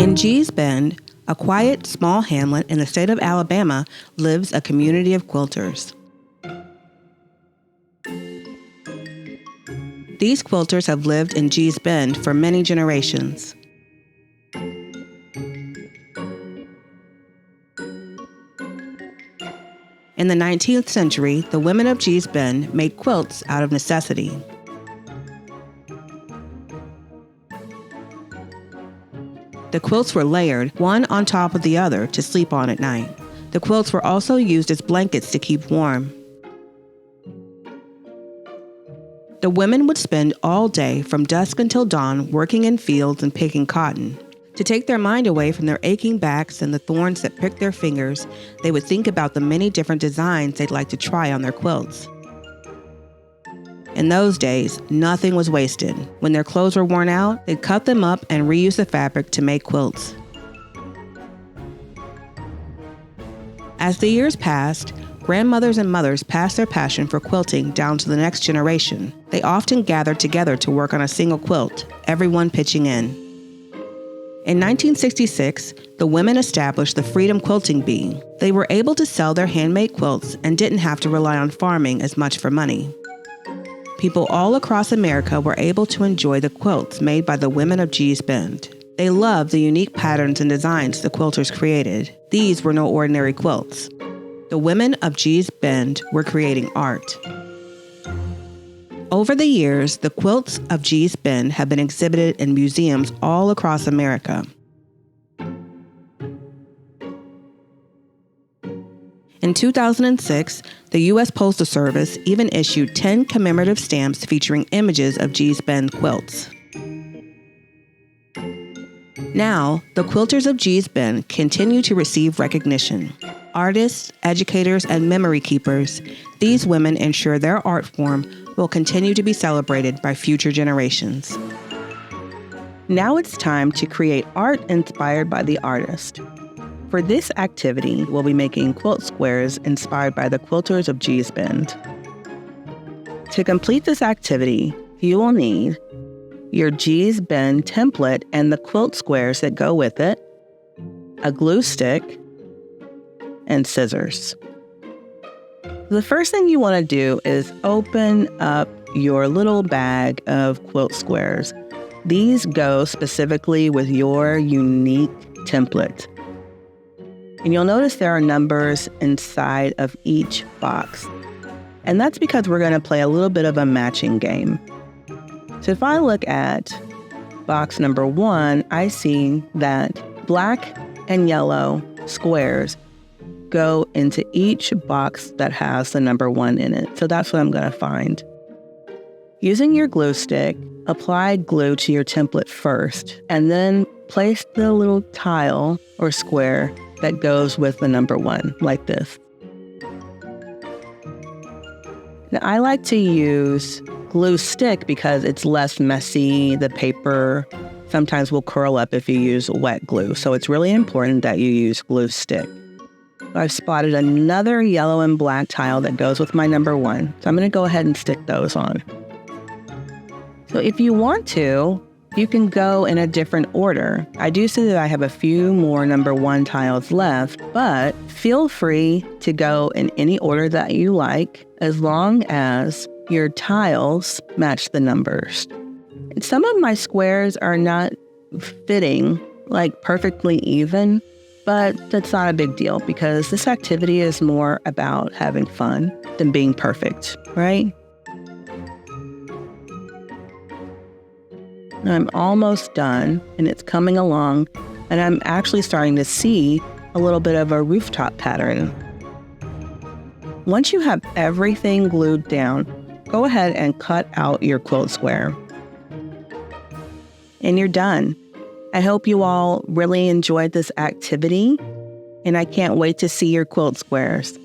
In Gee's Bend, a quiet, small hamlet in the state of Alabama, lives a community of quilters. These quilters have lived in Gee's Bend for many generations. In the 19th century, the women of Gee's Bend made quilts out of necessity. The quilts were layered, one on top of the other, to sleep on at night. The quilts were also used as blankets to keep warm. The women would spend all day from dusk until dawn working in fields and picking cotton. To take their mind away from their aching backs and the thorns that pricked their fingers, they would think about the many different designs they'd like to try on their quilts. In those days, nothing was wasted. When their clothes were worn out, they'd cut them up and reuse the fabric to make quilts. As the years passed, grandmothers and mothers passed their passion for quilting down to the next generation. They often gathered together to work on a single quilt, everyone pitching in. In 1966, the women established the Freedom Quilting Bee. They were able to sell their handmade quilts and didn't have to rely on farming as much for money. People all across America were able to enjoy the quilts made by the women of Gee's Bend. They loved the unique patterns and designs the quilters created. These were no ordinary quilts. The women of Gee's Bend were creating art. Over the years, the quilts of Gee's Bend have been exhibited in museums all across America. In 2006, the U.S. Postal Service even issued 10 commemorative stamps featuring images of Gee's Bend quilts. Now, the quilters of Gee's Bend continue to receive recognition. Artists, educators, and memory keepers, these women ensure their art form will continue to be celebrated by future generations. Now it's time to create art inspired by the artist. For this activity, we'll be making quilt squares inspired by the quilters of Gee's Bend. To complete this activity, you will need your Gee's Bend template and the quilt squares that go with it, a glue stick, and scissors. The first thing you want to do is open up your little bag of quilt squares. These go specifically with your unique template. And you'll notice there are numbers inside of each box. And that's because we're going to play a little bit of a matching game. So if I look at box number 1, I see that black and yellow squares go into each box that has the number 1 in it. So that's what I'm going to find. Using your glue stick, apply glue to your template first, and then place the little tile or square that goes with the number 1, like this. Now, I like to use glue stick because it's less messy. The paper sometimes will curl up if you use wet glue. So it's really important that you use glue stick. I've spotted another yellow and black tile that goes with my number 1. So I'm going to go ahead and stick those on. So if you want to, you can go in a different order. I do see that I have a few more number 1 tiles left, but feel free to go in any order that you like, as long as your tiles match the numbers. And some of my squares are not fitting like perfectly even, but that's not a big deal because this activity is more about having fun than being perfect, right? I'm almost done and it's coming along, and I'm actually starting to see a little bit of a rooftop pattern. Once you have everything glued down, go ahead and cut out your quilt square. And you're done. I hope you all really enjoyed this activity, and I can't wait to see your quilt squares.